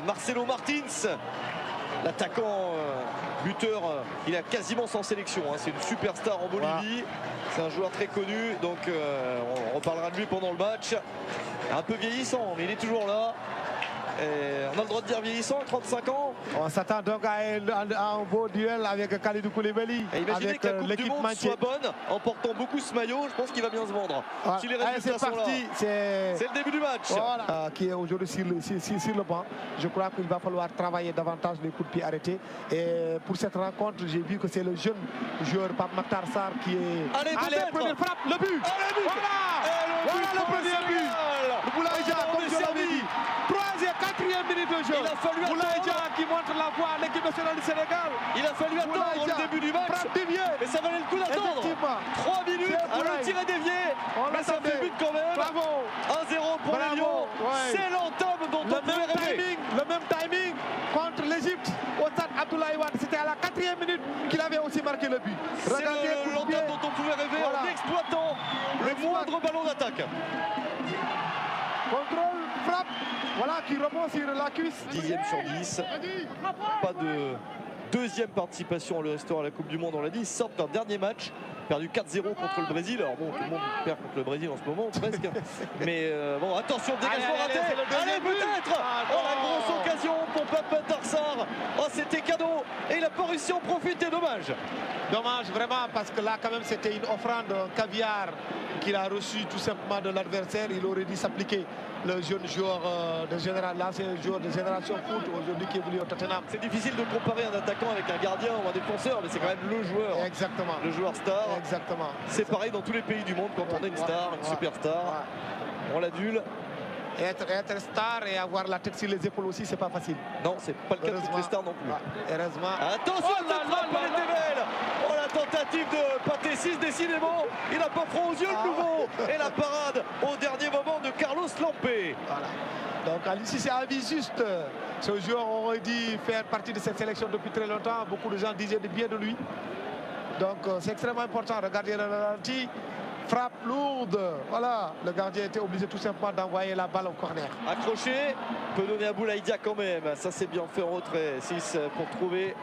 Marcelo Martins, l'attaquant buteur, il a quasiment sans sélection, hein. C'est une superstar en Bolivie, c'est un joueur très connu, donc on reparlera de lui pendant le match. Un peu vieillissant, mais il est toujours là. Et on a le droit de dire vieillissant, 35 ans. On s'attend donc à un beau duel avec Kalidou Koulibaly. Et imaginez avec que la Coupe du Monde entière soit bonne en portant beaucoup ce maillot. Je pense qu'il va bien se vendre. Si les résultats sont là, c'est le début du match. Voilà. Qui est aujourd'hui sur le banc. Je crois qu'il va falloir travailler davantage les coups de pied arrêtés. Et pour cette rencontre, j'ai vu que c'est le jeune joueur Pape Makhtar Sarr qui est... Allez, première frappe, le but. Voilà le premier but. Boulaye Dia, comme je l'avais dit. 4e minute de jeu. Il a fallu Boulaye Dia qui montre la voie à l'équipe nationale du Sénégal. Il a fallu attendre le début du match. Mais ça valait le coup d'attendre. 3 minutes, le tir est dévié. Mais ça fait but quand même. Bravo. 1-0 pour les Lions. C'est l'entame dont on pouvait rêver. Le même timing contre l'Égypte au stade Abdoulaye Wade. C'était à la 4e minute qu'il avait aussi marqué le but. C'est l'entame dont on pouvait rêver en exploitant le moindre ballon d'attaque. Contrôle, frappe, voilà qui rebond sur la cuisse. 10e sur 10. Pas de deuxième participation le restaurant à la Coupe du Monde, on l'a dit. Ils sortent d'un dernier match, perdu 4-0 contre le Brésil. Alors bon, tout le monde perd contre le Brésil en ce moment, presque. Mais bon, attention, dégagement raté. Allez, peut-être. Oh, la grosse occasion pour Pape Makhtar Sarr. Oh, c'était cadeau. Et il n'a pas réussi à en profiter, dommage. Dommage, vraiment, parce que là, quand même, c'était une offrande, un caviar qu'il a reçu tout simplement de l'adversaire. Il aurait dû s'appliquer. Le jeune joueur l'ancien joueur de Génération Foot, aujourd'hui qui évolue au Tottenham. C'est difficile de comparer un attaquant avec un gardien ou un défenseur, mais c'est quand même le joueur. Exactement. Le joueur star. Exactement. C'est pareil dans tous les pays du monde quand on est une star, une superstar. On l'adule. Être star et avoir la tête sur les épaules aussi, c'est pas facile. Non, c'est pas le cas de toutes les stars non plus. Heureusement. Attention, cette frappe, elle était belle. Oh, la tentative de Pathé 6, décidément. Il n'a pas froid aux yeux, le nouveau. Et la parade au dernier moment de Carlos Lampé. Voilà. Donc, Alice, c'est avis juste. Ce joueur aurait dû faire partie de cette sélection depuis très longtemps. Beaucoup de gens disaient du bien de lui. Donc, c'est extrêmement important. Regardez le ralenti. Frappe lourde, voilà, le gardien était obligé tout simplement d'envoyer la balle au corner. Accroché, peut donner à Boulaye Dia quand même, ça c'est bien fait en retrait. 6 pour trouver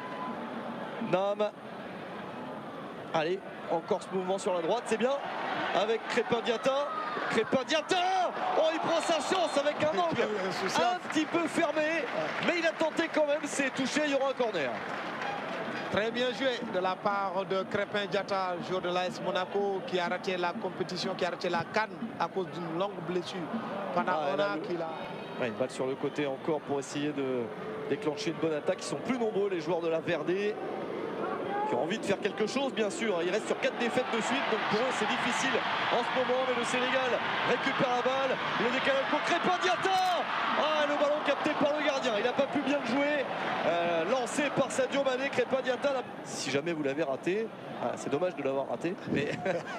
Nam. Allez, encore ce mouvement sur la droite, c'est bien, avec Crépin Diatta. Oh, il prend sa chance avec un angle un petit peu fermé, mais il a tenté quand même, c'est touché, il y aura un corner. Très bien joué de la part de Crépin Diatta, joueur de l'AS Monaco, qui a raté la compétition, qui a raté la CAN à cause d'une longue blessure. Pendant un an qu'il a... Ouais, une balle sur le côté encore pour essayer de déclencher une bonne attaque. Ils sont plus nombreux, les joueurs de la Verdé, qui ont envie de faire quelque chose, bien sûr. Il reste sur 4 défaites de suite, donc pour eux c'est difficile en ce moment. Mais le Sénégal récupère la balle, le décalage pour Crépin Diatta. Ah, le ballon capté par le gardien, il n'a pas pu bien le jouer. Lancé par Sadio Mané, Crépin Diatta. Si jamais vous l'avez raté, c'est dommage de l'avoir raté, mais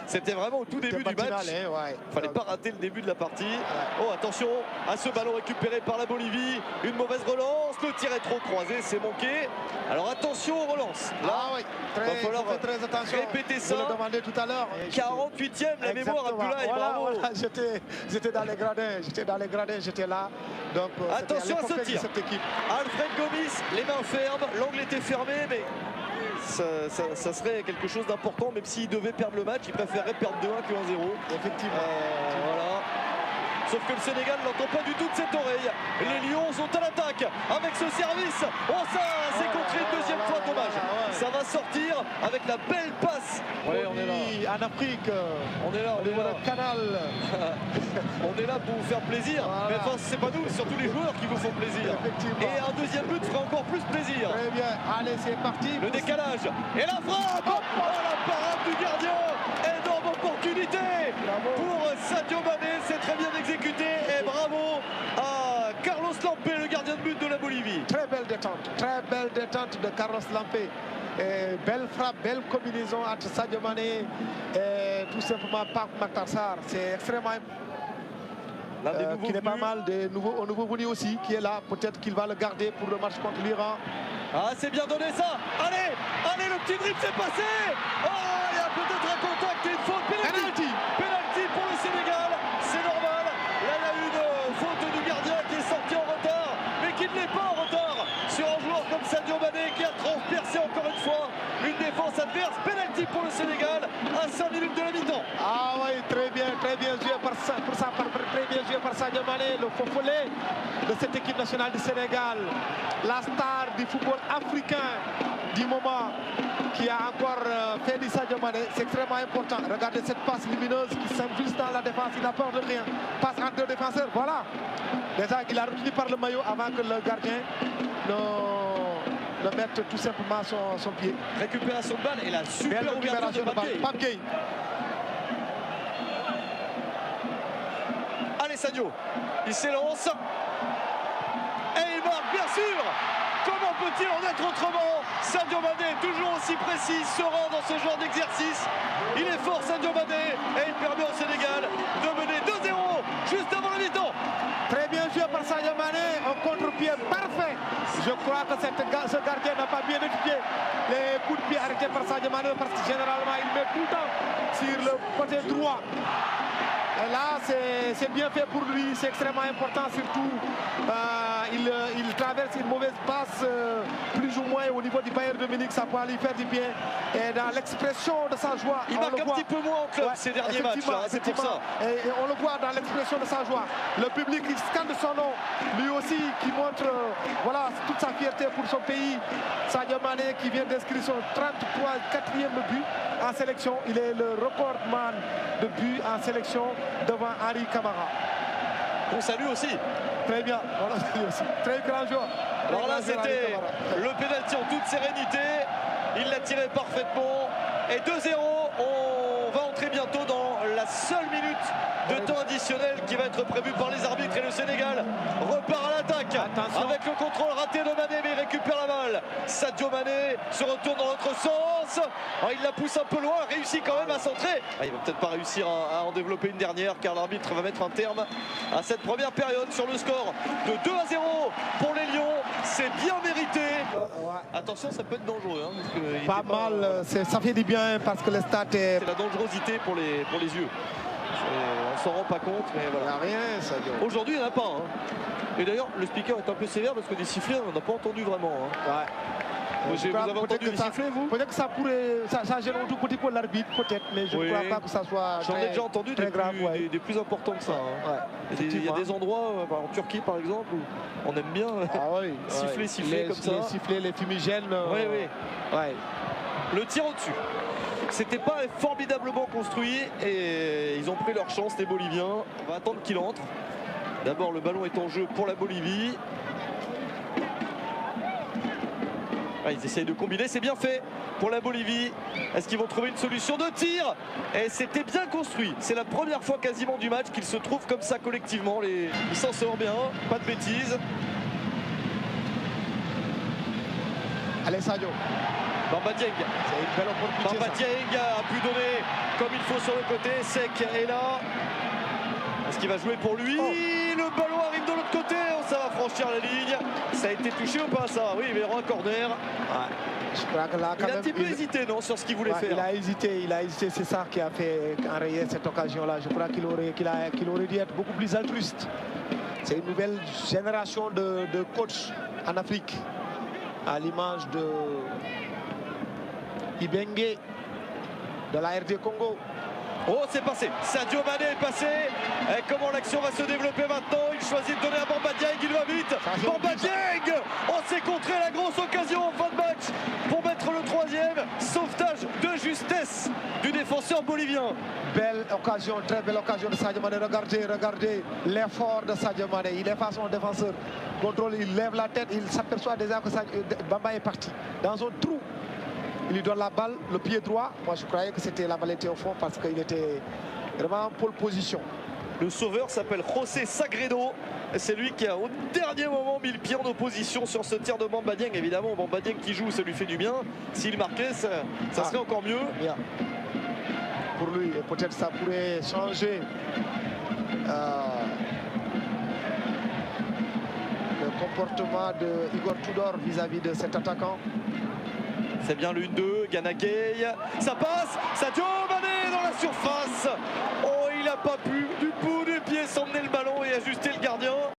c'était vraiment au tout début du match. Il fallait pas rater le début de la partie. Oh, attention à ce ballon récupéré par la Bolivie. Une mauvaise relance, le tir est trop croisé, c'est manqué. Alors attention aux relances. Là, il va falloir très attention. répéter ça. Vous le demandez tout à l'heure. 48e, la mémoire, Abdoulaye, bravo. Voilà, j'étais dans les gradins, j'étais là. Donc, attention à ce tir. Alfred Gomis, les mains fermes, l'angle était fermé, mais ça serait quelque chose d'important, même s'il devait perdre le match, il préférerait perdre 2-1 que 1-0. Effectivement. Voilà. Sauf que le Sénégal n'entend pas du tout de cette oreille. Les Lions sont à l'attaque avec ce service. Oh, ça, c'est contré une deuxième fois, dommage. Ça va sortir avec la belle passe. Ouais, on est là. En Afrique, on est là, on est là. Le canal. On est là pour vous faire plaisir. Voilà. Mais enfin, c'est pas nous, c'est surtout les joueurs qui vous font plaisir. Et un deuxième but ferait encore plus plaisir. Très bien. Allez, c'est parti. Le décalage. Et la frappe. Oh, la parade du gardien. Énorme opportunité. Bravo. Pour Sadio Mané. C'est très bien exécuté. Et bravo à Carlos Lampé, le gardien de but de la Bolivie. Très belle détente de Carlos Lampé. Et belle frappe, belle combinaison entre Sadio Mané et tout simplement Pape Makhtar Sarr. C'est extrêmement qui n'est pas mal de nouveau venu aussi, qui est là. Peut-être qu'il va le garder pour le match contre l'Iran. Ah, c'est bien donné ça. Allez, le petit dribble s'est passé. Oh, il y a peut-être un contact et une faute. Penalty pour le Sénégal. C'est normal. Là, il y a une faute du gardien qui est sorti en retard, mais qui ne n'est pas en retard sur un joueur comme Sadio Mané qui a transpercé encore une fois une défense adverse. Penalty pour le Sénégal à 5 minutes de la mi-temps. Ah oui, très bien joué très bien joué par Sadio Mané, le faux follet de cette équipe nationale du Sénégal, la star du football africain du moment, qui a encore fait du Sadio Mané. C'est extrêmement important. Regardez cette passe lumineuse qui s'invite dans la défense, il n'a peur de rien. Passe entre deux défenseurs, voilà. Déjà, il a retenu par le maillot avant que le gardien ne mette tout simplement son pied. Récupération de balle et la super ouverture de Pape Gueye. Allez Sadio, il s'élance et il marque bien sûr. Comment peut-il en être autrement? Sadio Mané est toujours aussi précis, serein dans ce genre d'exercice. Il est fort Sadio Mané et il permet au Sénégal de mener 2-0 juste avant la mi-temps. Très bien joué par Sadio Mané, un contre-pied parfait. Je crois que ce gardien n'a pas bien étudié les coups de pied arrêtés par Sadio Mané parce que généralement il met tout le temps sur le côté droit. Et là, c'est bien fait pour lui, c'est extrêmement important surtout. Il traverse une mauvaise passe, plus ou moins au niveau du Bayern de Munich, ça peut lui faire du bien. Et dans l'expression de sa joie, il marque un petit peu moins en club ces derniers matchs, c'est pour ça. Et on le voit dans l'expression de sa joie. Le public, il scande son nom, lui aussi, qui montre voilà, toute sa fierté pour son pays. Sadio Mané qui vient d'inscrire son 34e but en sélection. Il est le recordman de buts en sélection devant Henri Camara. On salue aussi. Très bien, on salue aussi. Très grand joueur. Alors là, c'était le pénalty en toute sérénité. Il l'a tiré parfaitement. Et 2-0, on va entrer bientôt dans la seule minute de temps additionnel qui va être prévu par les arbitres. Et le Sénégal repart à l'attaque avec le contrôle raté de Mané, mais il récupère la balle. Sadio Mané se retourne dans l'autre sens. Il la pousse un peu loin, réussit quand même à centrer. Il va peut-être pas réussir à en développer une dernière car l'arbitre va mettre un terme à cette première période sur le score de 2-0 pour les Lions. C'est bien mérité. Attention, ça peut être dangereux. Pas mal, ça fait du bien parce que le stade est... C'est la dangerosité pour les yeux. On s'en rend pas compte, mais voilà. Il n'y a rien, Sadio. Aujourd'hui, il n'y en a pas. Et d'ailleurs, le speaker est un peu sévère parce que des sifflets, on n'en a pas entendu vraiment. Ouais. Vous avez entendu des sifflets, vous? Peut-être que ça pourrait, ça gêne un tout petit peu l'arbitre, peut-être, mais je ne crois pas que ça soit. J'en ai déjà entendu des plus importants que ça. Il y a des endroits, en Turquie par exemple, où on aime bien siffler comme ça. Les sifflets, les fumigènes. Ouais. Le tir au-dessus. C'était pas formidablement construit et ils ont pris leur chance, les Boliviens. On va attendre qu'il entre. D'abord, le ballon est en jeu pour la Bolivie. Ils essayent de combiner, c'est bien fait pour la Bolivie. Est-ce qu'ils vont trouver une solution de tir? Et c'était bien construit. C'est la première fois quasiment du match qu'ils se trouvent comme ça collectivement. Ils s'en sortent bien, pas de bêtises. Allez Sadio. Bamba Dieng. C'est une belle opportunité. Bamba Dieng a pu donner comme il faut sur le côté. Sec est là. Est-ce qu'il va jouer pour lui? Le ballon arrive de l'autre côté. Ça va franchir la ligne. Ça a été touché ou pas ça? Oui, mais il y aura un corner. Je crois que là, quand il a un petit peu hésité, non, sur ce qu'il voulait faire. Il a hésité, c'est ça qui a fait enrayer cette occasion-là. Je crois qu'il aurait dû être beaucoup plus altruiste. C'est une nouvelle génération de coachs en Afrique, à l'image de Ibengue de la RD Congo. Oh, c'est passé. Sadio Mané est passé. Et comment l'action va se développer maintenant? Il choisit de donner à Bamba Dieng. Il va vite. Bamba Dieng. Oh, c'est contré la grosse occasion en fin de match pour mettre le troisième. Sauvetage de justesse du défenseur bolivien. Belle occasion, très belle occasion de Sadio Mané. Regardez l'effort de Sadio Mané. Il est face à son défenseur. Contrôle, il lève la tête. Il s'aperçoit déjà que Bamba est parti dans un trou. Il lui donne la balle, le pied droit. Moi, je croyais que la balle était au fond parce qu'il était vraiment en pole position. Le sauveur s'appelle José Sagredo. C'est lui qui a au dernier moment mis le pied en opposition sur ce tir de Bamba Dieng. Évidemment, Bamba Dieng qui joue, ça lui fait du bien. S'il marquait, ça serait encore mieux. Bien. Pour lui, et peut-être ça pourrait changer le comportement de Igor Tudor vis-à-vis de cet attaquant. C'est bien le 1-2, Gana Gueye, ça passe, Sadio Mané dans la surface. Oh, il n'a pas pu du bout du pied s'emmener le ballon et ajuster le gardien.